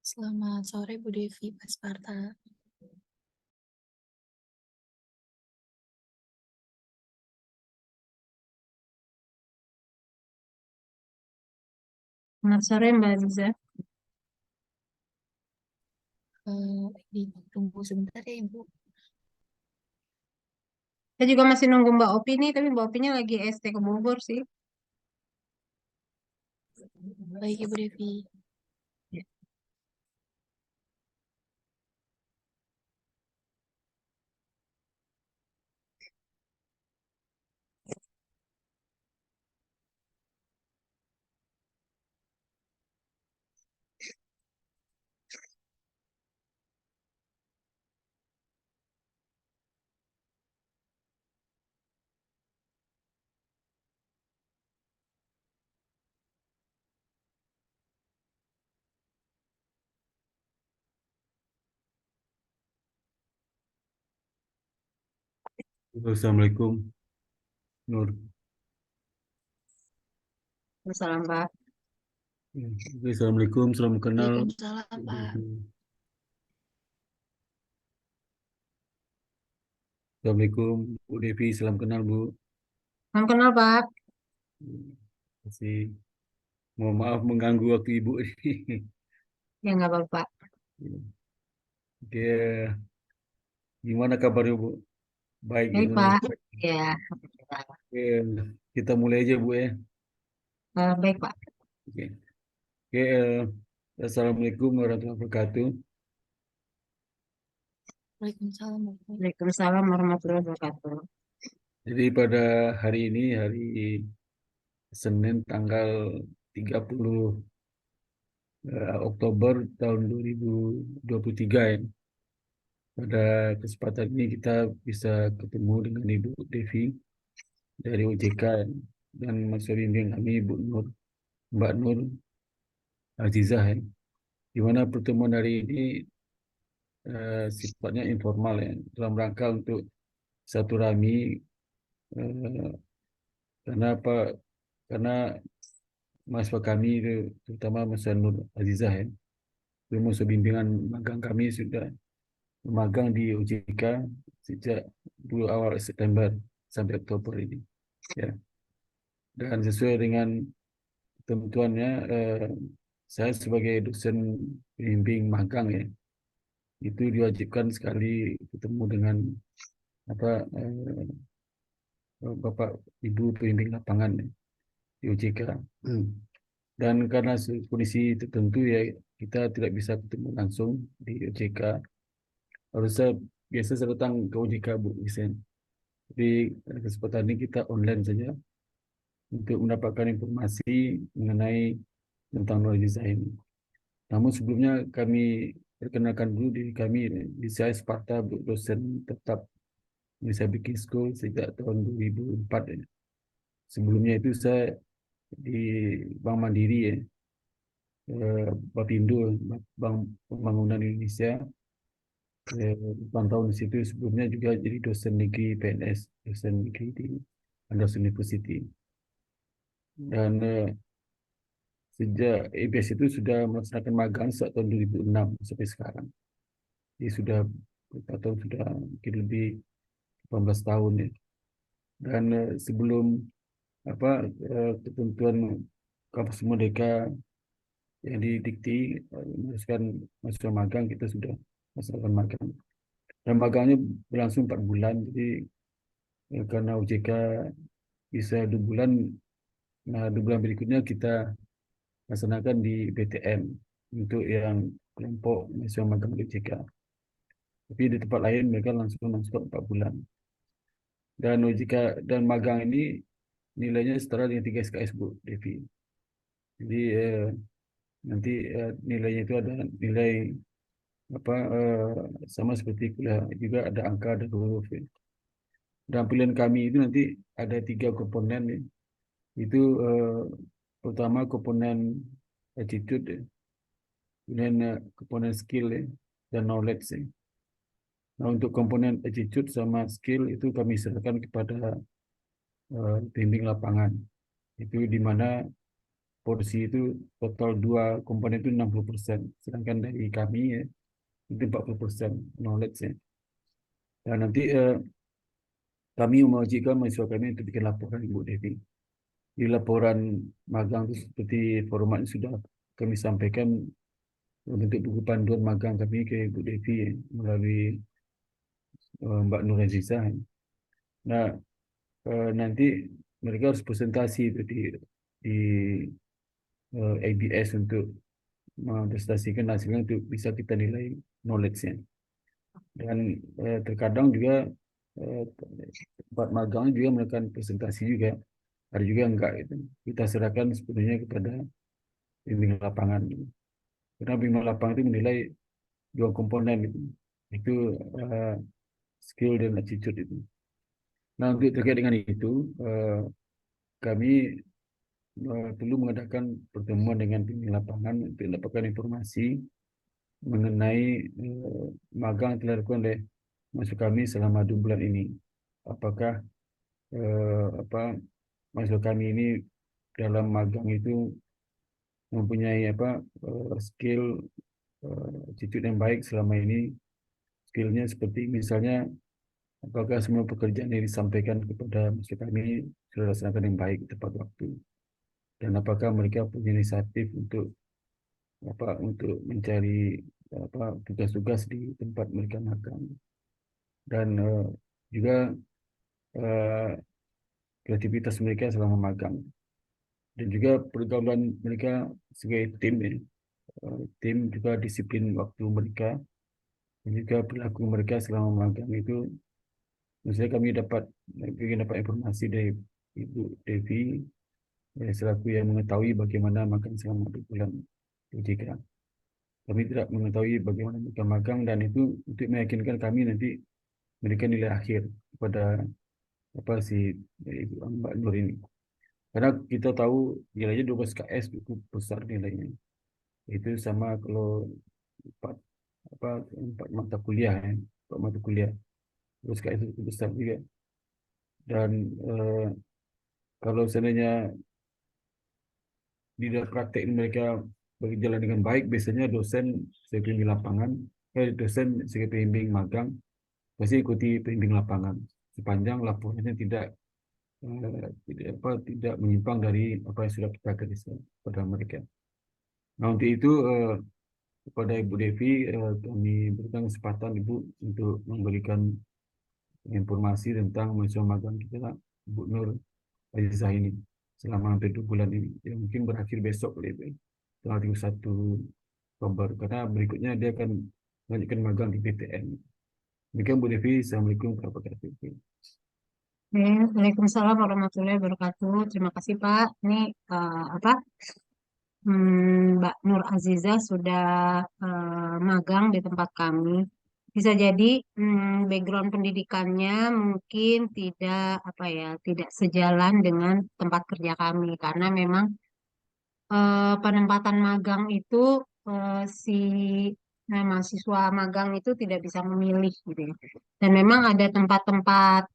Selamat sore Bu Devi, Pak Sparta. Selamat sore Mbak Aziza. Ditunggu sebentar ya Ibu. Saya juga masih nunggu Mbak Opi nih, tapi Mbak Opinya lagi ST ke Bogor sih. Baik Ibu Devi. Ya. Assalamualaikum, Nur. Salam Pak. Assalamualaikum, salam kenal. Waalaikumsalam Pak. Assalamualaikum, Bu Devi, salam kenal Bu. Salam kenal Pak. Masih mohon maaf mengganggu waktu Ibu ini. Ya nggak apa-apa Pak. Oke, gimana kabarnya Bu? Baik ya, Baik Nur. Pak. Ya, alhamdulillah. Oke, kita mulai aja Bu ya. Baik Pak. Oke, Oke, Assalamualaikum warahmatullahi wabarakatuh. Waalaikumsalam Bu. Waalaikumsalam warahmatullahi wabarakatuh. Jadi pada hari ini, hari Senin tanggal 30 Oktober tahun 2023 ya. Pada kesempatan ini kita bisa ketemu dengan Ibu Devi dari OJK dan Mas Bimbing kami Ibu Nur, Mbak Nur Azizah ya. Di mana pertemuan hari ini sifatnya informal ya, dalam rangka untuk satu rami karena apa? Karena mahasiswa kami itu, terutama Mas Nur Azizah ya, ilmu bimbingan magang kami sudah magang di OJK sejak bulan awal September sampai Oktober ini. Ya. Dan sesuai dengan ketentuannya, saya sebagai dosen pembimbing magang ya, itu diwajibkan sekali ketemu dengan apa Bapak Ibu pembimbing lapangan ya, di OJK. Dan karena kondisi tertentu ya kita tidak bisa ketemu langsung di OJK. Harusnya biasa saya datang ke OJK Bu Isen. Jadi kesempatan ini kita online saja untuk mendapatkan informasi mengenai tentang knowledge design. Namun sebelumnya kami perkenalkan dulu diri kami. Di saya Sparta, dosen tetap di Sabikin School sejak tahun 2004. Ya. Sebelumnya itu saya di Bank Mandiri, ya, Bapindo, Bank Pembangunan Indonesia. 8 tahun di situ. Sebelumnya juga jadi dosen negeri PNS, dosen negeri di Andas University. Dan sejak EBS itu sudah melaksanakan magang sejak tahun 2006 sampai sekarang. Jadi sudah berapa tahun, sudah mungkin lebih 18 tahun ya. Dan sebelum ketentuan kampus merdeka yang didikti mengharuskan mahasiswa magang, kita sudah melaksanakan magang. Dan magangnya berlangsung 4 bulan. Jadi karena OJK bisa 2 bulan, nah 2 bulan berikutnya kita laksanakan di BTN untuk yang kelompok mahasiswa magang di OJK. Tapi di tempat lain mereka langsung 4 bulan. Dan OJK dan magang ini nilainya setara dengan 3 SKS Bu Devi. Jadi nanti nilainya itu ada nilai apa sama seperti kuliah, juga ada angka dan huruf ya. Dan pilihan kami itu nanti ada 3 komponen ya. Itu pertama komponen attitude ya. Kemudian komponen skill ya, dan knowledge ya. Nah, untuk komponen attitude sama skill itu kami serahkan kepada pembimbing lapangan. Itu di mana porsi itu total dua komponen itu 60%, sedangkan dari kami ya itu 40% knowledge ya. Dan nanti kami mewajibkan mahasiswa kami untuk bikin laporan Ibu Devi. Di laporan magang itu seperti formatnya sudah kami sampaikan bentuk buku panduan magang kami ke Ibu Devi ya, melalui Mbak Nur Aziza. Nah, nanti mereka harus presentasi itu di ABS untuk mempresentasikan hasilnya untuk bisa kita nilai knowledge-nya. Dan terkadang juga tempat magangnya juga melakukan presentasi juga. Ada juga enggak itu. Kita serahkan sepenuhnya kepada bimbing lapangan. Karena bimbing lapangan itu menilai dua komponen gitu. Itu skill dan attitude itu. Nah, untuk terkait dengan itu, kami perlu mengadakan pertemuan dengan bimbing lapangan untuk mendapatkan informasi mengenai magang yang telah dilakukan oleh mahasiswa kami selama 2 bulan ini. Apakah mahasiswa kami ini dalam magang itu mempunyai skill attitude yang baik selama ini. Skillnya seperti misalnya apakah semua pekerjaan yang disampaikan kepada mahasiswa kami sudah dilaksanakan yang baik tepat waktu, dan apakah mereka punya inisiatif untuk mencari tugas-tugas di tempat mereka magang, dan juga uh, kreativitas mereka selama magang, dan juga pergaulan mereka sebagai tim ya. Tim juga disiplin waktu mereka, dan juga perilaku mereka selama magang itu. Misalnya kami ingin dapat informasi dari Ibu Devi selaku yang mengetahui bagaimana magang selama 2 bulan ketika kami tidak mengetahui bagaimana mereka magang, dan itu untuk meyakinkan kami nanti memberikan nilai akhir kepada Ibu Mbak Nur ini. Karena kita tahu nilainya 12 KS cukup besar nilainya. Itu sama kalau empat empat mata kuliah ya, 4 mata kuliah. 12 KS itu cukup besar juga. Dan kalau seandainya di dalam praktek mereka berjalan dengan baik, biasanya dosen sebagai pembimbing lapangan, dosen sebagai pembimbing magang pasti ikuti pembimbing lapangan sepanjang laporannya tidak menyimpang dari apa yang sudah kita gariskan pada mereka. Nah, untuk itu kepada Ibu Devi kami berikan kesempatan Ibu untuk memberikan informasi tentang mahasiswa magang kita, Bu Nur Aziza ini, selama hampir 2 bulan ini, yang mungkin berakhir besok tanggal 31 Oktober, karena berikutnya dia akan melanjutkan magang di PTN. Demikian Bu Devi, Assalamualaikum warahmatullahi wabarakatuh. Waalaikumsalam warahmatullahi wabarakatuh. Terima kasih Pak. Ini Mbak Nur Aziza sudah magang di tempat kami. Bisa jadi background pendidikannya mungkin tidak sejalan dengan tempat kerja kami, karena memang penempatan magang itu si mahasiswa magang itu tidak bisa memilih gitu ya. Dan memang ada tempat-tempat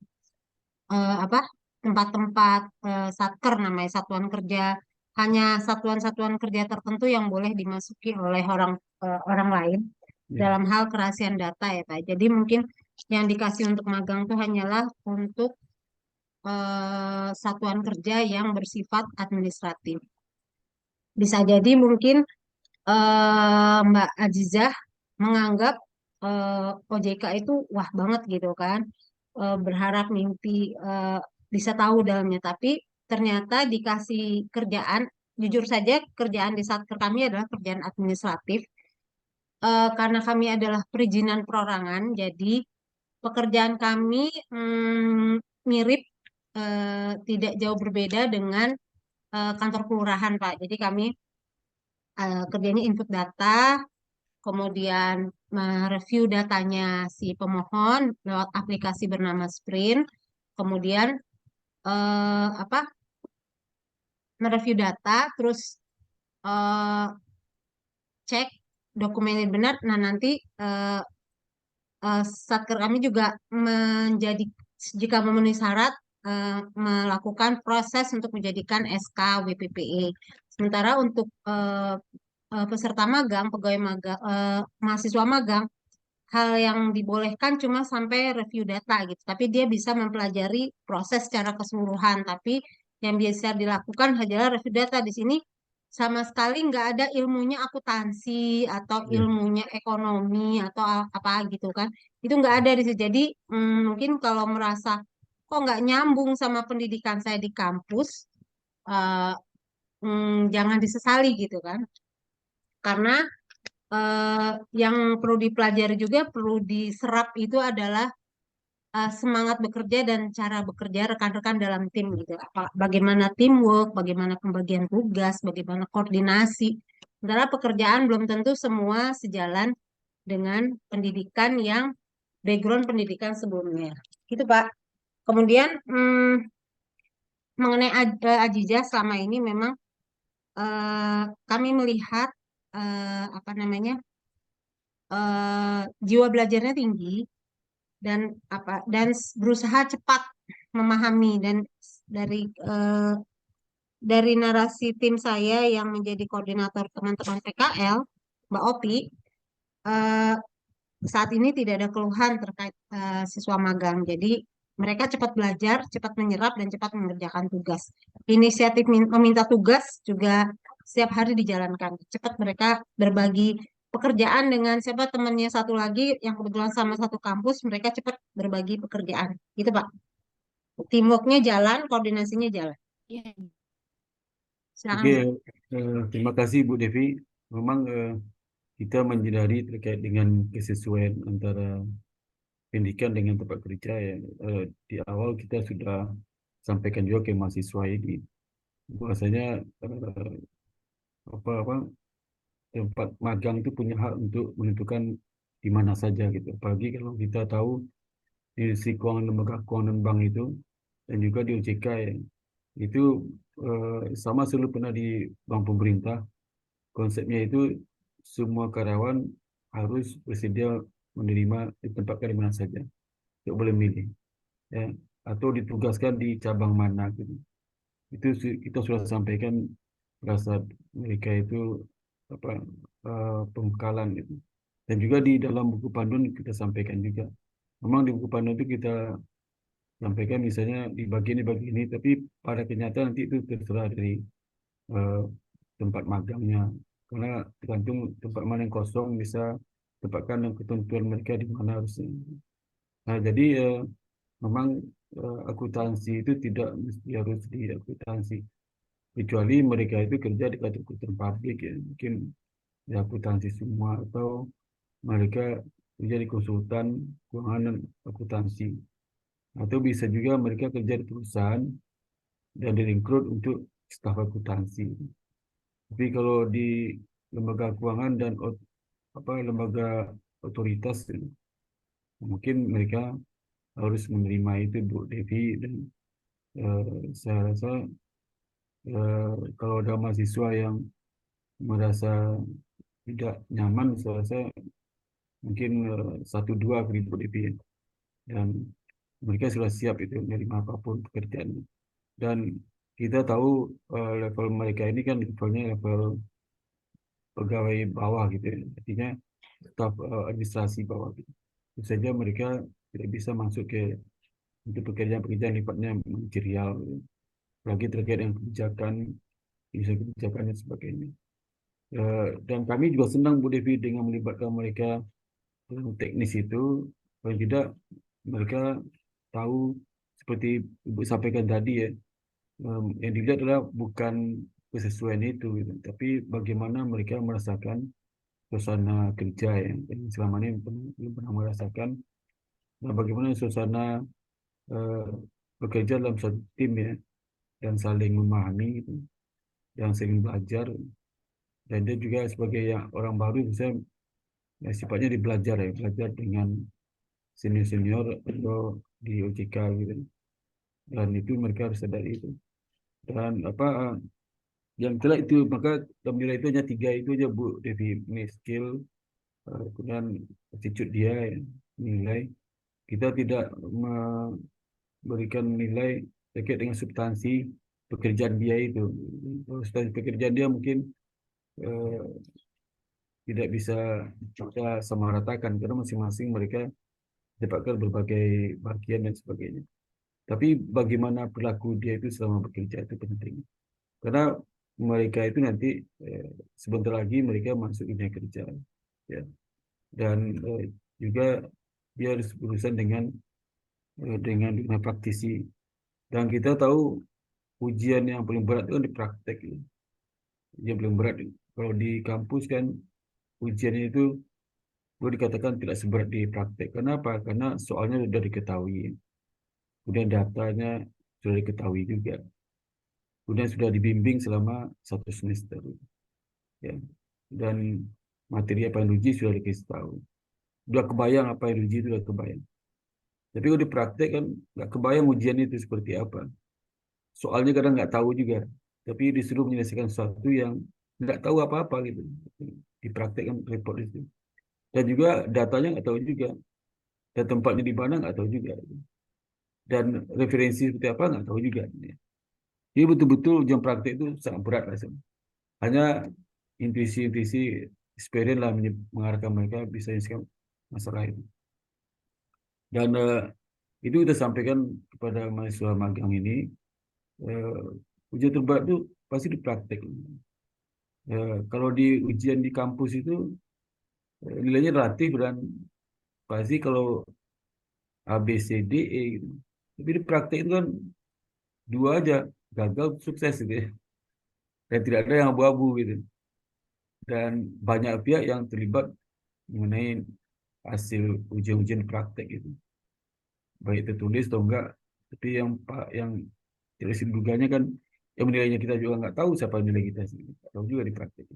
eh, apa tempat-tempat satker, namanya satuan kerja, hanya satuan-satuan kerja tertentu yang boleh dimasuki oleh orang lain Ya, dalam hal kerahasiaan data ya Pak. Jadi mungkin yang dikasih untuk magang itu hanyalah untuk satuan kerja yang bersifat administratif. Bisa jadi mungkin Mbak Azizah menganggap OJK itu wah banget gitu kan. Berharap mimpi bisa tahu dalamnya, tapi ternyata dikasih kerjaan, jujur saja kerjaan di Satker kami adalah kerjaan administratif. Karena kami adalah perizinan perorangan, jadi pekerjaan kami mirip, tidak jauh berbeda dengan kantor kelurahan Pak. Jadi kami kerjanya input data, kemudian mereview datanya si pemohon lewat aplikasi bernama Sprint, kemudian apa mereview data, terus eh, cek dokumennya benar. Nah nanti eh, satker kami juga menjadi, jika memenuhi syarat, melakukan proses untuk menjadikan SK WPPE. Sementara untuk peserta magang, pegawai magang, mahasiswa magang, hal yang dibolehkan cuma sampai review data gitu. Tapi dia bisa mempelajari proses secara keseluruhan. Tapi yang bisa dilakukan adalah review data. Di sini sama sekali nggak ada ilmunya akuntansi atau Ya. ilmunya ekonomi atau apa gitu kan. Itu nggak ada di situ. Jadi mungkin kalau merasa kok nggak nyambung sama pendidikan saya di kampus, eh, jangan disesali gitu kan. Karena yang perlu dipelajari juga perlu diserap itu adalah semangat bekerja dan cara bekerja rekan-rekan dalam tim gitu. Bagaimana teamwork, bagaimana pembagian tugas, bagaimana koordinasi. Sementara pekerjaan belum tentu semua sejalan dengan pendidikan yang background pendidikan sebelumnya. Gitu, Pak. Kemudian mengenai Ajijah selama ini memang kami melihat apa namanya jiwa belajarnya tinggi dan berusaha cepat memahami dan dari eh, dari narasi tim saya yang menjadi koordinator teman-teman PKL, Mbak Opi, eh, saat ini tidak ada keluhan terkait siswa magang. Jadi mereka cepat belajar, cepat menyerap dan cepat mengerjakan tugas. Inisiatif meminta tugas juga setiap hari dijalankan. Cepat mereka berbagi pekerjaan dengan siapa temannya satu lagi yang kebetulan sama satu kampus, mereka cepat berbagi pekerjaan. Gitu, Pak. Teamworknya jalan, koordinasinya jalan. Iya. Silakan, Oke, Bu. terima kasih Bu Devi. Memang kita menyadari terkait dengan kesesuaian antara pendidikan dengan tempat kerja ya. Di awal kita sudah sampaikan juga ke mahasiswa ini bahwasanya apa tempat magang itu punya hak untuk menentukan di mana saja gitu. Apalagi kalau kita tahu di si keuangan lembaga keuangan bank itu dan juga di OJK ya, itu sama selalu pernah di bank pemerintah. Konsepnya itu semua karyawan harus bersedia menerima ditempatkan di mana saja, tidak boleh milih ya, atau ditugaskan di cabang mana gitu. Itu kita sudah sampaikan pada saat mereka itu apa pembekalan gitu. Dan juga di dalam buku panduan kita sampaikan juga. Memang di buku panduan itu kita sampaikan misalnya di bagian ini, tapi pada kenyataan nanti itu terserah dari eh, tempat magangnya. Karena tergantung tempat mana yang kosong bisa tempatkan yang ketentuan mereka di mana harusnya. Nah, jadi memang akuntansi itu tidak mesti harus di akuntansi. Kecuali mereka itu kerja di kantor akuntan publik ya. Mungkin di akuntansi semua atau mereka kerja di konsultan keuangan dan akuntansi. Atau bisa juga mereka kerja di perusahaan dan direkrut untuk staf akuntansi. Tapi kalau di lembaga keuangan dan lembaga otoritas mungkin mereka harus menerima itu Bu Devi dan saya rasa kalau ada mahasiswa yang merasa tidak nyaman, saya rasa mungkin satu dua ke Bu Devi ya. Dan mereka sudah siap itu menerima apapun pekerjaannya. Dan kita tahu level mereka ini kan levelnya level pegawai bawah gitu ya. Artinya staf administrasi bawah gitu. Tentu saja mereka tidak bisa masuk ke untuk pekerjaan-pekerjaan sifatnya manajerial gitu. Lagi terkait dengan kebijakan, isu kebijakan dan sebagainya. Dan kami juga senang Bu Devi dengan melibatkan mereka dalam teknis itu. Paling tidak mereka tahu seperti Ibu sampaikan tadi ya, yang dilihat adalah bukan kesesuaian itu gitu, tapi bagaimana mereka merasakan suasana kerja yang selama ini belum pernah merasakan. Nah, bagaimana suasana eh, bekerja dalam satu tim ya dan saling memahami gitu, dan saling belajar. Dan dia juga sebagai yang orang baru bisa ya, sifatnya dibelajar ya, belajar dengan senior-senior atau di OJK gitu. Dan itu mereka harus sadari itu. Dan yang telah itu maka dalam nilai itu hanya tiga itu aja Bu Devi, ini skill, kemudian attitude dia ya, nilai. Kita tidak memberikan nilai terkait dengan substansi, pekerjaan dia itu. Kalau status pekerjaan dia mungkin eh, tidak bisa kita samaratakan karena masing-masing mereka dapatkan berbagai bagian dan sebagainya. Tapi bagaimana perilaku dia itu selama bekerja itu penting. Karena mereka itu nanti eh, sebentar lagi mereka masuk dunia kerja, ya. Dan juga dia harus berurusan dengan dunia praktisi. Dan kita tahu ujian yang paling berat itu kan di praktek, ya. Yang paling berat kalau di kampus kan ujiannya itu boleh dikatakan tidak seberat di praktek. Kenapa? Karena soalnya sudah diketahui, kemudian datanya sudah diketahui juga, kemudian sudah dibimbing selama 1 semester, ya. Dan materi apa yang diuji sudah dikasih tahu. Sudah kebayang apa yang diuji itu sudah kebayang. Tapi kalau di praktek kan nggak kebayang ujian itu seperti apa. Soalnya kadang nggak tahu juga. Tapi disuruh menyelesaikan sesuatu yang nggak tahu apa-apa gitu. Di praktek kan repot itu. Dan juga datanya nggak tahu juga. Dan tempatnya di mana nggak tahu juga. Dan referensi seperti apa nggak tahu juga. Jadi betul-betul ujian praktek itu sangat berat rasanya. Hanya intuisi-intuisi experience lah mengarahkan mereka bisa menyelesaikan masalah itu. Dan itu kita sampaikan kepada mahasiswa magang ini, ujian terberat itu pasti di praktek. Kalau di ujian di kampus itu nilainya relatif dan pasti kalau A, B, C, D, E gitu. Tapi di praktek itu kan dua aja, gagal sukses gitu ya. Dan tidak ada yang abu-abu gitu. Dan banyak pihak yang terlibat mengenai hasil ujian-ujian praktek itu. Baik tertulis atau enggak. Tapi yang tidak diduganya kan yang menilainya kita juga nggak tahu siapa yang nilai kita sih. Nggak tahu juga di praktek.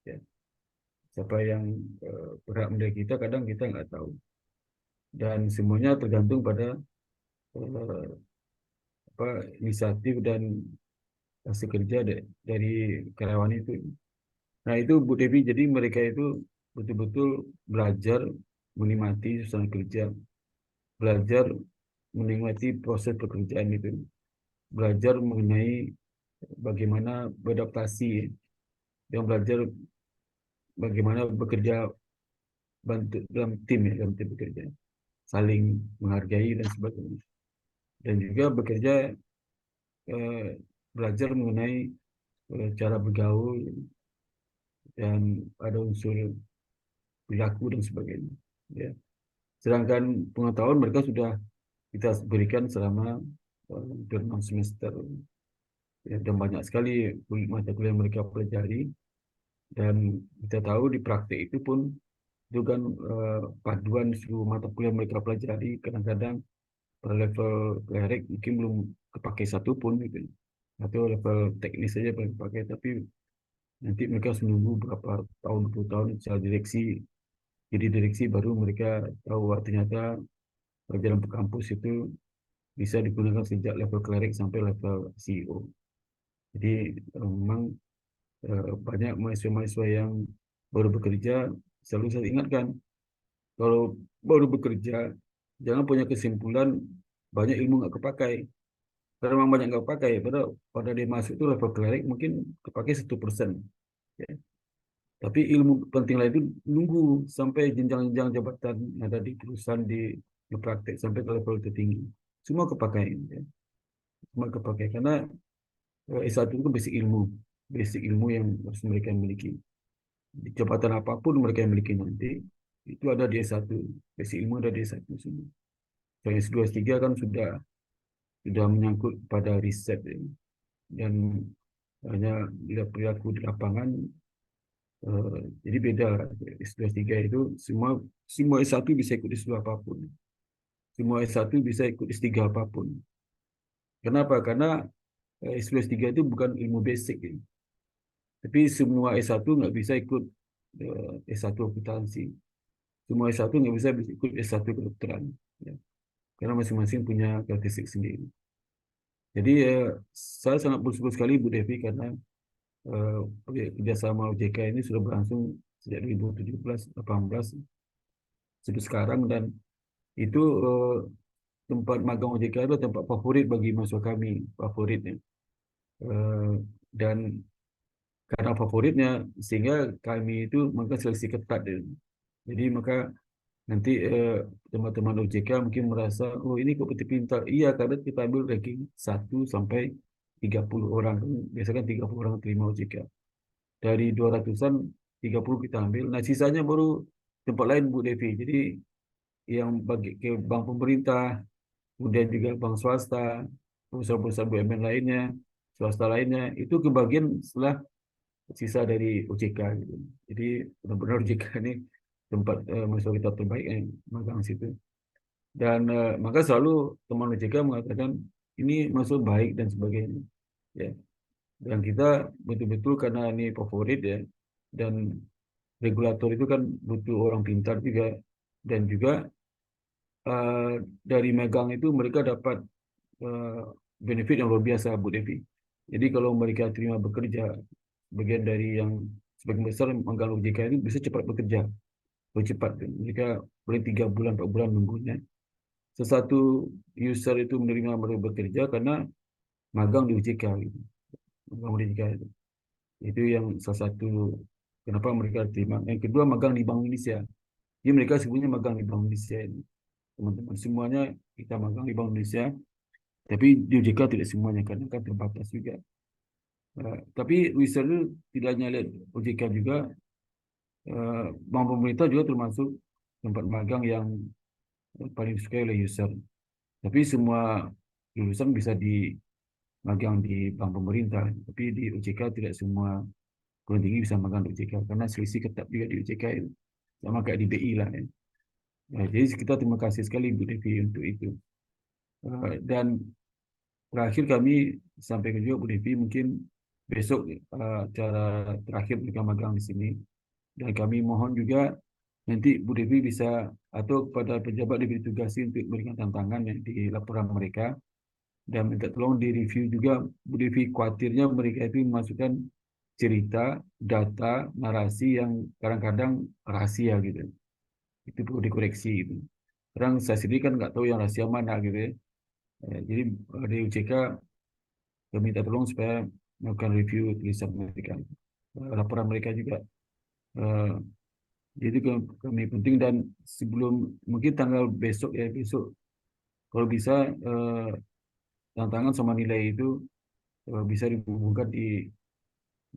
Ya. Siapa yang berhak menilai kita kadang kita nggak tahu. Dan semuanya tergantung pada eh, inisiatif dan hasil kerja dari karyawan itu. Nah itu Bu Devi, jadi mereka itu betul-betul belajar menikmati suasana kerja, belajar menikmati proses pekerjaan itu, belajar mengenai bagaimana beradaptasi, dan belajar bagaimana bekerja bantu dalam tim, ya, dalam tim bekerja, saling menghargai dan sebagainya. Dan juga bekerja eh, belajar mengenai cara bergaul dan ada unsur perilaku dan sebagainya. Ya. Sedangkan pengetahuan mereka sudah kita berikan selama hampir 6 semester. Ya, dan banyak sekali mata kuliah yang mereka pelajari. Dan kita tahu di praktek itu pun itu kan paduan seluruh mata kuliah yang mereka pelajari. Kadang-kadang pada level cleric mungkin belum kepakai satu pun gitu. Atau level teknis saja belum kepakai. Tapi nanti mereka harus menunggu berapa tahun, 10 tahun secara direksi. Jadi direksi baru mereka tahu ternyata pelajaran per kampus itu bisa digunakan sejak level cleric sampai level CEO. Jadi memang banyak mahasiswa-mahasiswa yang baru bekerja, selalu saya ingatkan, kalau baru bekerja, jangan punya kesimpulan banyak ilmu nggak kepakai. Karena memang banyak nggak kepakai, pada dia masuk itu level cleric mungkin kepakai 1%. Ya. Tapi ilmu penting lain itu nunggu sampai jenjang-jenjang jabatan yang ada di perusahaan di praktek sampai ke level tertinggi. Semua kepakai. Ya. Semua kepakai karena S1 itu basic ilmu yang harus mereka miliki. Di jabatan apapun mereka yang miliki nanti, itu ada di S1. Basic ilmu ada di S1 semua. Kalau S2, S3 kan sudah menyangkut pada riset, ya. Dan hanya perilaku di lapangan, jadi beda. S2, S3 itu semua S1 bisa ikut S2 apapun. Semua S1 bisa ikut S3 apapun. Kenapa? Karena S2, S3 itu bukan ilmu basic, ya. Tapi semua S1 nggak bisa ikut S1 akuntansi. Semua S1 nggak bisa ikut S1 kedokteran. Ya. Karena masing-masing punya karakteristik sendiri. Jadi saya sangat bersyukur sekali Bu Devi karena kerjasama OJK ini sudah berlangsung sejak 2017, 18 sampai sekarang, dan itu tempat magang OJK itu tempat favorit bagi mahasiswa kami, favoritnya. Eh, dan karena favoritnya sehingga kami itu maka seleksi ketat dia. Jadi maka nanti teman-teman OJK mungkin merasa oh ini kompetitif pintar. Iya karena kita ambil ranking 1 sampai 30 orang. Biasanya kan 30 orang terima OJK. Dari 200-an 30 kita ambil. Nah sisanya baru tempat lain Bu Devi. Jadi yang bagi ke bank pemerintah, kemudian juga bank swasta, perusahaan-perusahaan BUMN lainnya, swasta lainnya, itu kebagian setelah sisa dari OJK gitu. Jadi benar-benar OJK ini tempat mahasiswa kita terbaik yang magang situ. Dan maka selalu teman OJK mengatakan ini mahasiswa baik dan sebagainya. Ya. Dan kita betul-betul karena ini favorit ya, dan regulator itu kan butuh orang pintar juga, dan juga dari megang itu mereka dapat eh, benefit yang luar biasa Bu Devi. Jadi kalau mereka terima bekerja, bagian dari yang sebagian besar magang OJK itu bisa cepat bekerja, lebih cepat. Mereka boleh 3 bulan, 4 bulan nunggunya. Sesuatu user itu menerima mereka bekerja karena magang di OJK gitu. Magang di OJK itu. Itu yang salah satu kenapa mereka terima. Yang kedua magang di Bank Indonesia. Jadi mereka sebenarnya magang di Bank Indonesia ini. Teman-teman semuanya kita magang di Bank Indonesia, tapi di OJK tidak semuanya karena kan terbatas juga. Tapi Wizard itu tidak hanya lihat OJK juga, bank pemerintah juga termasuk tempat magang yang paling disukai oleh user. Tapi semua lulusan bisa di magang di bank pemerintah, tapi di OJK tidak semua perguruan tinggi bisa magang di OJK karena selisih ketat juga di OJK itu. Sama kayak di BI lah ya. Nah, jadi kita terima kasih sekali Bu Devi untuk itu. Dan terakhir kami sampaikan juga Bu Devi mungkin besok acara terakhir mereka magang di sini. Dan kami mohon juga nanti Bu Devi bisa atau kepada pejabat diberi tugas untuk berikan tantangan yang di laporan mereka dan minta tolong di review juga Bu Devi khawatirnya mereka itu memasukkan cerita, data, narasi yang kadang-kadang rahasia gitu. Itu perlu dikoreksi gitu. Kadang saya sendiri kan nggak tahu yang rahasia mana gitu ya. Jadi dari UCK kami minta tolong supaya melakukan review tulisan mereka, laporan mereka juga. Eh, Jadi kami penting dan sebelum mungkin tanggal besok ya besok kalau bisa eh, tantangan sama nilai itu bisa dihubungkan di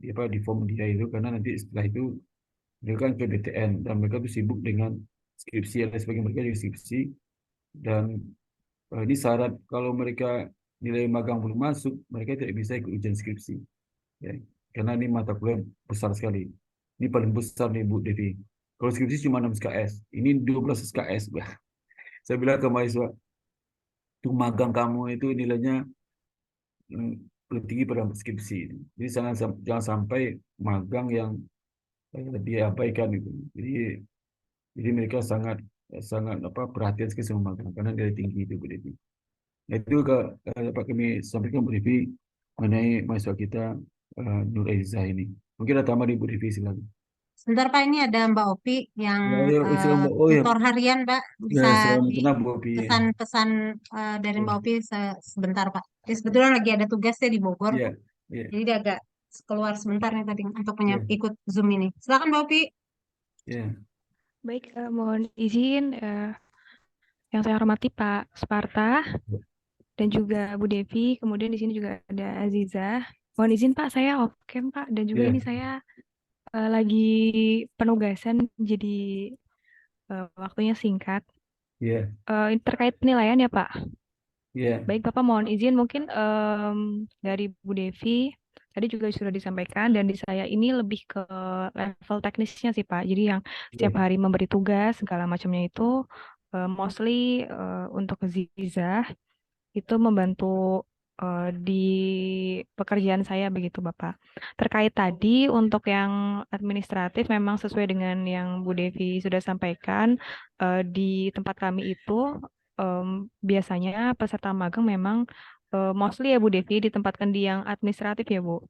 apa di form dia itu karena nanti setelah itu mereka kan ke BTN dan mereka tuh sibuk dengan skripsi ada sebagian mereka juga skripsi dan ini syarat kalau mereka nilai magang belum masuk mereka tidak bisa ikut ujian skripsi ya karena ini mata kuliah besar sekali ini paling besar nih Bu Devi kalau skripsi cuma 6 SKS ini 12 SKS saya bilang ke mahasiswa tuh magang kamu itu nilainya mm, lebih tinggi pada skripsi jadi jangan sampai magang yang diabaikan itu jadi mereka sangat sangat apa perhatian sekali sama magang karena nilai tinggi itu Bu Devi. Nah, itu dapat kami sampaikan Bu Devi mengenai mahasiswa kita Nur Aiza ini. Mungkin ada tambah di Bu Devi silakan. Sebentar Pak, ini ada Mbak Opi yang Ya, ya, silakan, oh ya, tutor harian Mbak. ya, Bisa selamat di kenal Bu Opi. pesan-pesan dari Mbak Opi sebentar Pak. Dia sebetulnya lagi ada tugasnya di Bogor. Ya, ya, Jadi dia agak keluar sebentar nih tadi untuk ya, ikut Zoom ini. Silakan Mbak Opi. ya, Baik, mohon izin yang saya hormati Pak Sparta dan juga Bu Devi, kemudian di sini juga ada Aziza. Mohon izin Pak, saya off cam Pak, dan juga ya, ini saya lagi penugasan, jadi waktunya singkat. ya, Terkait penilaian ya Pak. ya, Baik Bapak, mohon izin mungkin dari Bu Devi tadi juga sudah disampaikan dan di saya ini lebih ke level teknisnya sih Pak. Jadi yang setiap ya, hari memberi tugas segala macamnya itu mostly untuk Ziza itu membantu di pekerjaan saya begitu Bapak. Terkait tadi untuk yang administratif memang sesuai dengan yang Bu Devi sudah sampaikan di tempat kami itu biasanya peserta magang memang mostly ya Bu Devi ditempatkan di yang administratif ya Bu.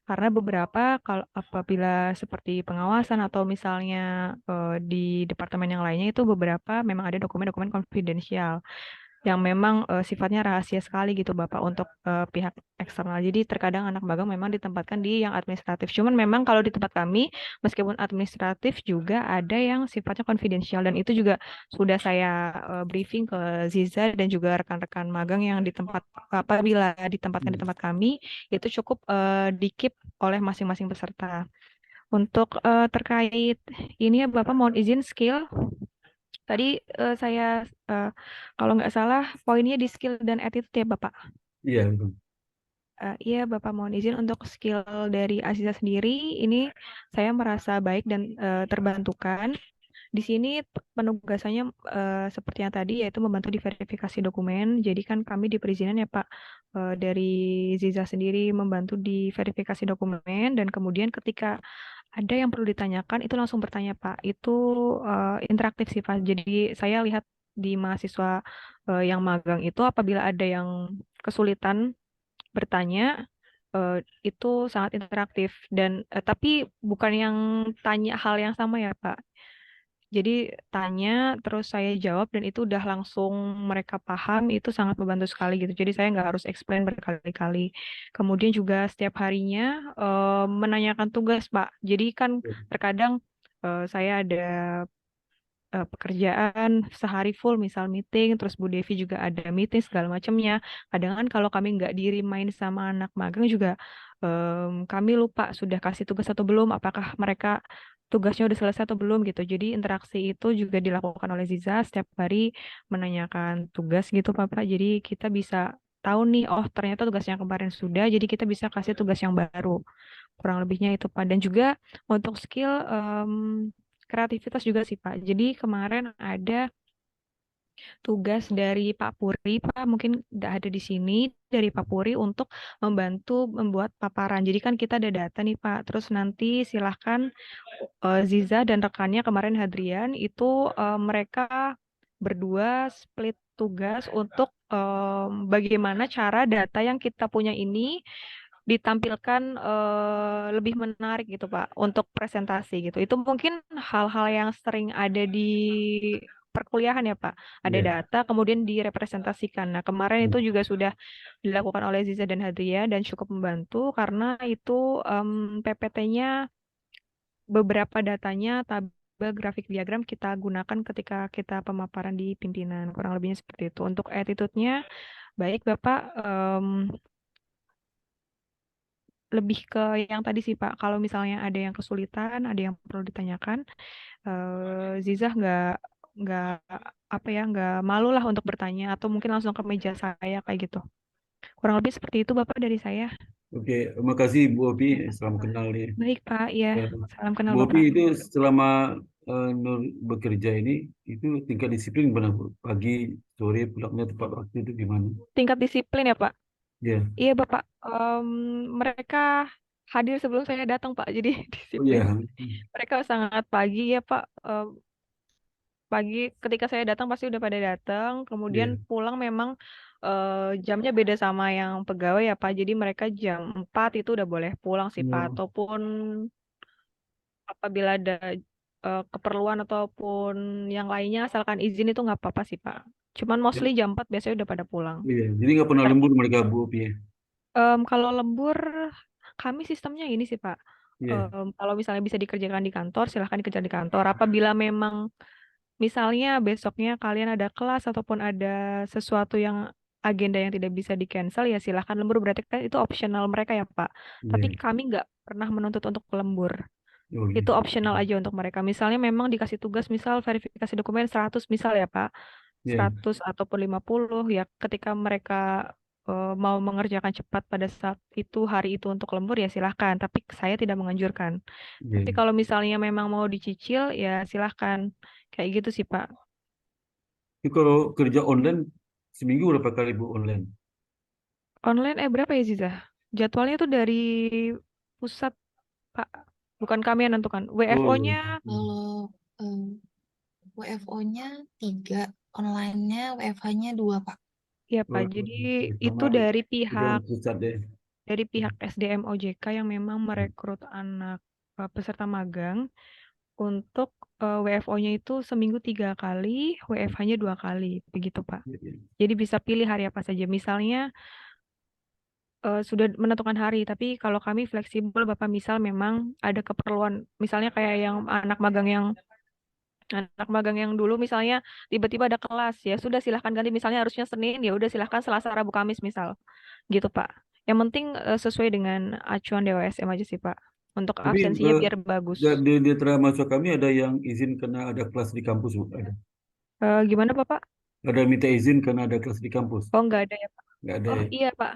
Karena beberapa kalau apabila seperti pengawasan atau misalnya di departemen yang lainnya itu beberapa memang ada dokumen-dokumen konfidensial. yang memang sifatnya rahasia sekali gitu Bapak untuk pihak eksternal. Jadi terkadang anak magang memang ditempatkan di yang administratif. Cuman memang kalau di tempat kami, meskipun administratif juga ada yang sifatnya konfidensial dan itu juga sudah saya briefing ke Ziza dan juga rekan-rekan magang yang di tempat apabila ditempatkan di tempat kami itu cukup di-keep oleh masing-masing peserta. Untuk terkait ini ya Bapak mohon izin skill. Tadi saya eh, kalau nggak salah poinnya di skill dan attitude ya Bapak. Iya, betul. Iya Bapak mohon izin untuk skill dari Aziza sendiri ini saya merasa baik dan terbantukan. Di sini penugasannya seperti yang tadi yaitu membantu di verifikasi dokumen. Jadi kan kami di perizinan ya Pak dari Ziza sendiri membantu di verifikasi dokumen dan kemudian ketika ada yang perlu ditanyakan itu langsung bertanya Pak. Itu interaktif sih Pak. Jadi saya lihat di mahasiswa yang magang itu apabila ada yang kesulitan bertanya eh, itu sangat interaktif dan tapi bukan yang tanya hal yang sama ya Pak. Jadi tanya terus saya jawab dan itu udah langsung mereka paham itu sangat membantu sekali gitu. Jadi saya nggak harus explain berkali-kali. Kemudian juga setiap harinya menanyakan tugas Pak. Jadi kan terkadang saya ada pekerjaan sehari full misal meeting terus Bu Devi juga ada meeting segala macamnya kadang kan kalau kami nggak di remind sama anak magang juga kami lupa sudah kasih tugas atau belum apakah mereka tugasnya udah selesai atau belum gitu jadi interaksi itu juga dilakukan oleh Ziza setiap hari menanyakan tugas gitu Pak jadi kita bisa tahu nih oh ternyata tugas yang kemarin sudah jadi kita bisa kasih tugas yang baru kurang lebihnya itu Pak dan juga untuk skill kreativitas juga sih Pak. Jadi kemarin ada tugas dari Pak Puri, Pak mungkin nggak ada di sini dari Pak Puri untuk membantu membuat paparan. Jadi kan kita ada data nih Pak. Terus nanti silahkan Ziza dan rekannya kemarin Hadrian itu mereka berdua split tugas untuk bagaimana cara data yang kita punya ini ditampilkan lebih menarik gitu Pak untuk presentasi gitu. Itu mungkin hal-hal yang sering ada di perkuliahan ya Pak. Ada Iya. data kemudian direpresentasikan. Nah, kemarin itu juga sudah dilakukan oleh Ziza dan Hadria dan cukup membantu karena itu PPT-nya beberapa datanya tabel grafik diagram kita gunakan ketika kita pemaparan di pimpinan. Kurang lebihnya seperti itu. Untuk attitude-nya baik Bapak lebih ke yang tadi sih Pak. Kalau misalnya ada yang kesulitan, ada yang perlu ditanyakan, Zizah nggak apa ya nggak malu lah untuk bertanya atau mungkin langsung ke meja saya kayak gitu. Kurang lebih seperti itu Bapak dari saya. Oke, terima kasih Bu Opi. Salam kenal nih. Baik Pak, ya Eh, salam kenal Bu Opi Bapak. itu selama Nur bekerja ini, itu tingkat disiplin benar Bu? Pagi, sore, pulangnya tepat waktu itu gimana? Tingkat disiplin ya Pak. Ya, Iya Bapak, mereka hadir sebelum saya datang Pak, jadi oh disiplin. ya, Mereka sangat pagi ya Pak. Pagi ketika saya datang pasti udah pada datang. Kemudian ya, pulang memang jamnya beda sama yang pegawai ya Pak. Jadi mereka jam 4 itu udah boleh pulang sih Pak. oh, Ataupun apabila ada keperluan ataupun yang lainnya asalkan izin itu nggak apa-apa sih Pak. Cuman ya, mostly jam 4 biasanya udah pada pulang. iya. Jadi nggak pernah lembur mereka Bu Opi ya? Kalau lembur kami sistemnya ini sih Pak. Iya, Kalau misalnya bisa dikerjakan di kantor silahkan dikerjakan di kantor. Apabila memang misalnya besoknya kalian ada kelas ataupun ada sesuatu yang agenda yang tidak bisa di-cancel ya silahkan lembur berarti kan itu optional mereka ya Pak. Tapi iya. kami nggak pernah menuntut untuk lembur. Oh Itu gitu. optional aja untuk mereka. Misalnya memang dikasih tugas misal verifikasi dokumen 100 misal ya Pak. Ya, 100 ataupun 50 ya ketika mereka mau mengerjakan cepat pada saat itu hari itu untuk lembur ya silahkan. Tapi saya tidak menganjurkan. Tapi iya. kalau misalnya memang mau dicicil ya silahkan. Kayak gitu sih Pak. Itu kalau kerja online, seminggu berapa kali Bu online? Online berapa ya Ziza? Jadwalnya tuh dari pusat Pak. Bukan kami yang nentukan. Oh, WFO-nya Kalau WFO-nya 3, online-nya WFH-nya 2, Pak. ya Pak. oh, Jadi itu sama dari kerjaan pihak pusat deh. SDM OJK yang memang merekrut anak peserta magang. untuk WFO-nya itu seminggu 3 kali, WFH-nya 2 kali, begitu Pak. Ya, ya. Jadi bisa pilih hari apa saja. Misalnya sudah menentukan hari, tapi kalau kami fleksibel, Bapak misal memang ada keperluan, misalnya kayak anak magang yang dulu misalnya tiba-tiba ada kelas, ya sudah silahkan ganti, misalnya harusnya Senin, ya udah silahkan Selasa, Rabu, Kamis misal, gitu Pak. Yang penting sesuai dengan acuan DWSM aja sih Pak, untuk Tapi absensinya biar bagus. di antara mahasiswa kami ada yang izin karena ada kelas di kampus, Bu. Ada. Gimana Bapak? Ada minta izin karena ada kelas di kampus. Oh nggak ada ya Pak? Nggak ada Oh ya? iya Pak.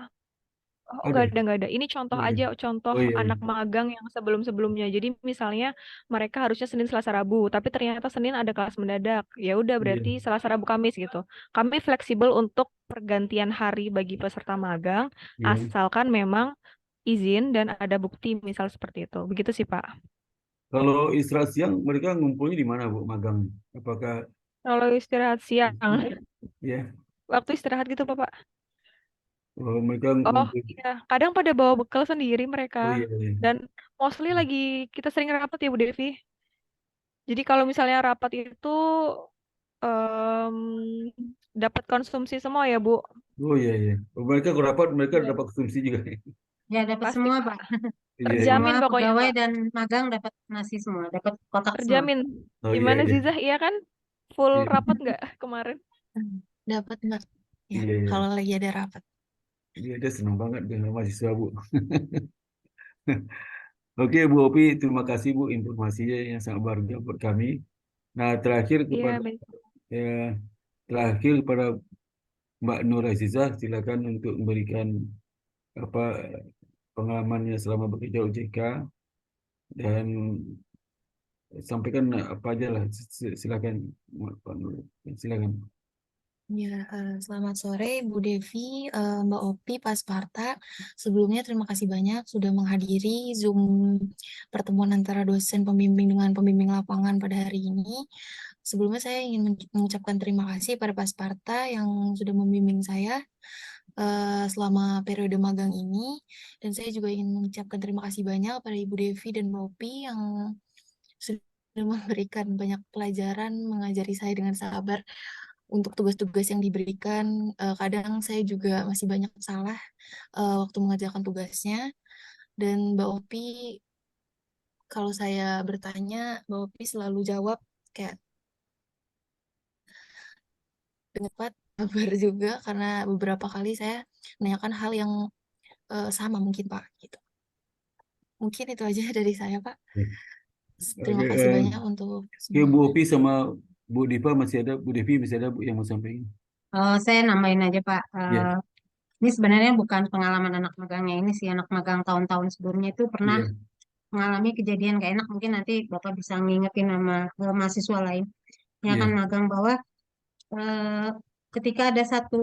Oh, Ada. nggak ada. Ini contoh Oh iya. aja, contoh Oh iya, iya. anak magang yang sebelum-sebelumnya. Jadi misalnya mereka harusnya Senin, Selasa, Rabu, tapi ternyata Senin ada kelas mendadak. Ya udah Iya. berarti Selasa, Rabu, Kamis gitu. Kami fleksibel untuk pergantian hari bagi peserta magang, Iya. asalkan memang izin dan ada bukti misal seperti itu. Begitu sih Pak. Kalau istirahat siang mereka ngumpulnya di mana, Bu, magang? Apakah Kalau istirahat siang, ya, waktu istirahat gitu Pak. mereka Oh ngumpul? iya, kadang pada bawa bekal sendiri mereka. Oh iya, iya. Dan mostly lagi kita sering rapat ya Bu Devi. Jadi kalau misalnya rapat itu em, dapat konsumsi semua ya Bu. Oh iya, iya. Oh, mereka kalau rapat mereka Iya, dapat konsumsi juga. Ya dapat pasti semua Pak. Pak. Iya, iya. Terjamin Semua pokoknya pegawai Pak. dan magang dapat nasi semua, dapat kotak semua. Terjamin. Oh iya, Gimana iya. Zizah? Iya kan? Full Iya, rapat nggak kemarin? Hmm, dapat Mbak. Ya, iya, iya. kalau lagi ada rapat. Dia senang banget dengan mahasiswa, Bu. Oke, Bu Opi, terima kasih, Bu, informasinya yang sangat berharga buat kami. Nah, Iya, baik. ya, terakhir kepada Mbak Nur Azizah, silakan untuk memberikan apa pengalamannya selama bekerja OJK dan sampaikan apa aja lah. Silakan, Pak Nur. Silakan. Ya, selamat sore Bu Devi, Mbak Opi, Pak Sparta. Sebelumnya terima kasih banyak sudah menghadiri Zoom pertemuan antara dosen pembimbing dengan pembimbing lapangan pada hari ini. Sebelumnya saya ingin mengucapkan terima kasih pada Pak Sparta yang sudah membimbing saya selama periode magang ini. Dan saya juga ingin mengucapkan terima kasih banyak pada Ibu Devi dan Mbak Opi yang sudah memberikan banyak pelajaran, mengajari saya dengan sabar untuk tugas-tugas yang diberikan. Kadang saya juga masih banyak salah waktu mengerjakan tugasnya. Dan Mbak Opi, kalau saya bertanya, Mbak Opi selalu jawab kayak dengan cepat, sabar juga, karena beberapa kali saya menanyakan hal yang sama mungkin Pak. Gitu. Mungkin itu aja dari saya Pak. Oke, Terima kasih banyak untuk oke, Bu semuanya. Opi sama Bu Diva masih ada, Bu Devi masih ada, Bu, yang mau sampaikan. Saya nambahin aja Pak. Iya, Ini sebenarnya bukan pengalaman anak magangnya ini sih, anak magang tahun-tahun sebelumnya itu pernah iya, mengalami kejadian gak enak. Mungkin nanti Bapak bisa ngingetin sama mahasiswa lain yang akan iya, magang bahwa eh, ketika ada satu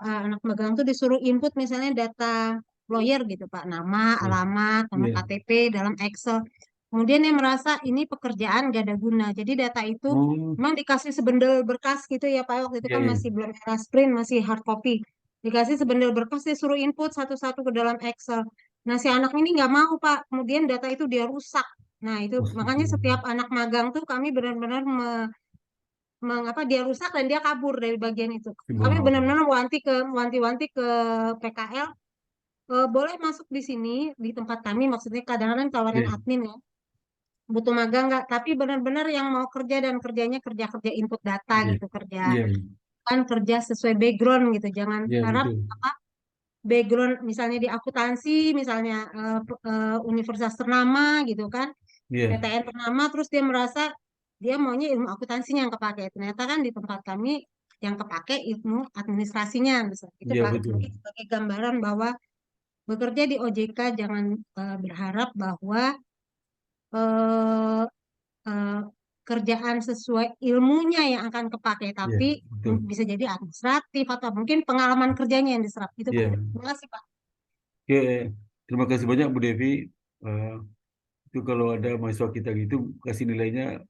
anak magang tuh disuruh input misalnya data lawyer gitu Pak, nama, iya, alamat, nomor iya. KTP dalam Excel. Kemudian dia merasa ini pekerjaan gak ada guna. Jadi data itu Oh, memang dikasih sebendel berkas gitu ya Pak. Waktu itu iya, kan iya. masih belum era sprint, masih hard copy. Dikasih sebendel berkas, dia suruh input satu-satu ke dalam Excel. Nah si anak ini nggak mau Pak. Kemudian data itu dia rusak. Nah itu makanya setiap anak magang tuh kami benar-benar mengapa dia rusak dan dia kabur dari bagian itu. Kami Wow. benar-benar wanti-wanti ke PKL, boleh masuk di sini di tempat kami, maksudnya kadang-kadang tawarin Iya, admin ya, butuh magang nggak? Tapi benar-benar yang mau kerja dan kerjanya kerja-kerja input data iya, gitu, kerja iya, kan kerja sesuai background gitu. Jangan iya, harap betul. apa background misalnya di akuntansi, misalnya universitas ternama gitu kan, Iya, PTN ternama, terus dia merasa dia maunya ilmu akuntansinya yang kepake. Ternyata kan di tempat kami yang kepake ilmu administrasinya, misalnya. Itu iya, Pak, betul. mungkin sebagai gambaran bahwa bekerja di OJK jangan berharap bahwa eh, eh, kerjaan sesuai ilmunya yang akan kepake, Iya, tapi betul. bisa jadi administratif atau mungkin pengalaman kerjanya yang diserap. Itu Pak. Iya. Terima kasih Pak. Oke, terima kasih banyak Bu Devi. Eh, itu kalau ada mahasiswa kita gitu, kasih nilainya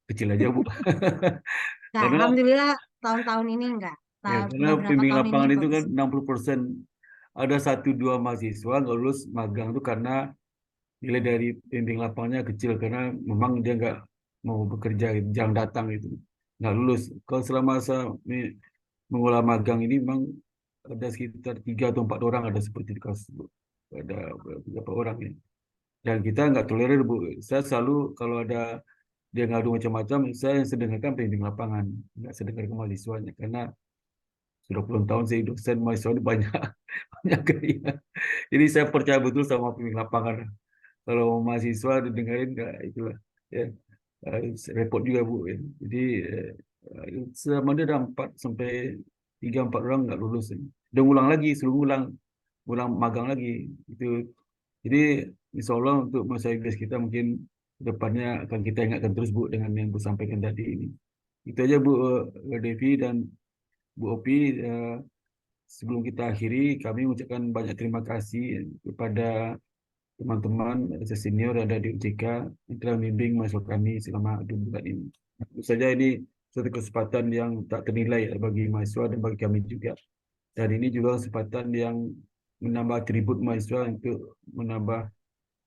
kecil aja, Bu. Nah, Karena Alhamdulillah tahun-tahun ini enggak. ya, karena Beberapa pembimbing tahun ini lapangan itu kan bagus. 60%, ada satu dua mahasiswa nggak lulus magang itu karena nilai dari pembimbing lapangannya kecil karena memang dia mau bekerja jam datang itu nggak lulus. Kalau selama saya mengolah magang ini memang ada sekitar 3 atau 4 orang ada seperti di kelas tersebut. Ada beberapa orang ya. Dan kita nggak tolerir, Bu. Saya selalu kalau ada dia ngadu macam-macam, saya yang sedengarkan pembimbing lapangan, nggak sedengarkan mahasiswanya. Karena sudah puluhan tahun saya dosen, mahasiswa ini banyak banyak gaya. Jadi saya percaya betul sama pembimbing lapangan. Kalau mahasiswa didengarin nggak itulah ya. Repot juga Bu ya. Jadi selama dia ada 4 sampai 3 4 orang nggak lulus ini. Dan ulang lagi, suruh ulang magang lagi itu. Jadi insya Allah untuk masa Inggris kita mungkin depannya akan kita ingatkan terus Bu dengan yang Bu sampaikan tadi ini. Itu aja Bu Devi dan Bu Opi. Sebelum kita akhiri, kami mengucapkan banyak terima kasih kepada teman-teman senior yang ada di UJK yang telah membimbing mahasiswa kami selama 2 bulan ini. Tentu saja ini suatu kesempatan yang tak ternilai bagi mahasiswa dan bagi kami juga. Dan ini juga kesempatan yang menambah atribut mahasiswa untuk menambah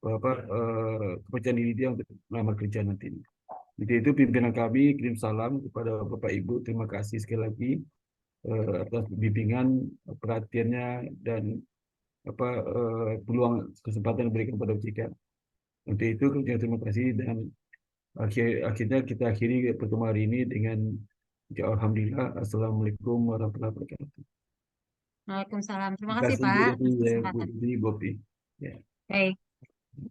kepercayaan diri dia untuk melamar kerja nanti. Jadi itu pimpinan kami kirim salam kepada Bapak Ibu. Terima kasih sekali lagi atas bimbingan, perhatiannya dan peluang kesempatan yang diberikan kepada OJK. Untuk itu terima kasih dan akhirnya kita akhiri pertemuan hari ini dengan Alhamdulillah. Assalamualaikum warahmatullahi wabarakatuh. Waalaikumsalam. Terima Terima kasih kasih Bu Pak Devi, atas ya, Bu kesempatan. Devi, Bopi. Ya, Baik.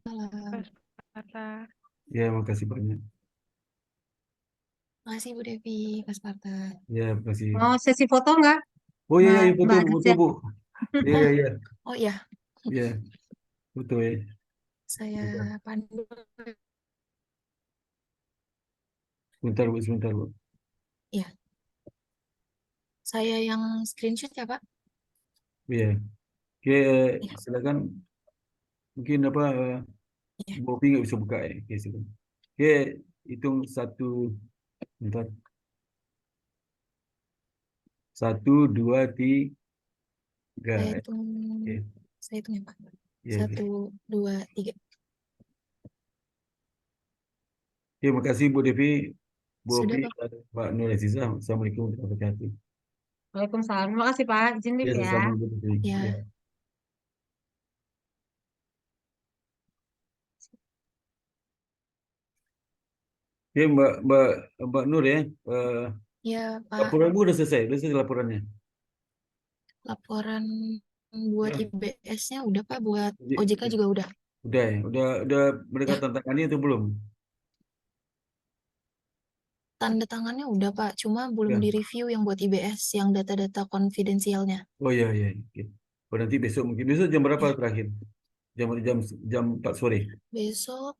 Salam. Sparta. ya, makasih banyak. Makasih Bu Devi, Mas Parta. Ya, makasih. Mau sesi foto nggak, Oh iya, Mbak iya, foto, Mbak foto Nadia? Bu. Iya, Oh, iya, iya, oh iya, iya, foto ya. saya Sebentar, pandu. sebentar Bu, sebentar Bu. Ya, saya yang screenshot ya Pak? Iya, oke, Ya, silakan. Mungkin ya. Bopi nggak bisa buka ya. Oke, silakan. Oke, hitung satu, bentar. 1, 2, 3. Saya hitung, Oke, saya hitung ya Pak. iya, oke. 1, 2, 3. Oke, makasih Bu Devi, Bu Sudah Opi, Pak? dan Mbak Nur Aziza. Assalamualaikum warahmatullahi wabarakatuh. Waalaikumsalam. Terima kasih Pak. Izin Ya, live ya. sama Bu Devi. Ya. Ya, Oke, Mbak Nur ya. Eh, ya Pak. Laporan Bu udah selesai laporannya. Laporan buat Ya, IBS-nya udah Pak, buat jadi, OJK juga udah. udah ya, udah mereka Ya, tantangannya itu belum? tanda tangannya udah Pak, cuma belum Ya. direview yang buat IBS, yang data-data konfidensialnya. Oh iya iya. Oke. Oh, nanti besok mungkin besok jam berapa Ya, terakhir? Jam jam jam 4 sore. besok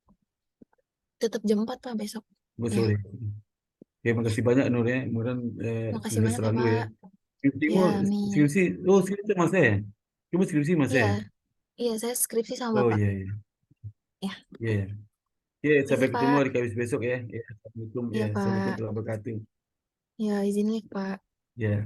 tetap jam 4 Pak besok. 4 Ya, sore. Oke, makasih banyak Nur ya. Kemudian makasih sukses banyak ya selalu ya. Pak. Skripsimu, Ya, amin. skripsi, oh skripsi Mas ya. Cuma skripsi Mas ya. Iya, iya saya skripsi sama Oh Bapak. iya iya. Ya, Iya. Iya. Oke, sampai makasih ketemu Pak. hari Kamis besok ya. Ya, Assalamualaikum ya. Iya Assalamualaikum Pak. warahmatullahi wabarakatuh. Ya, izin live Pak. Ya.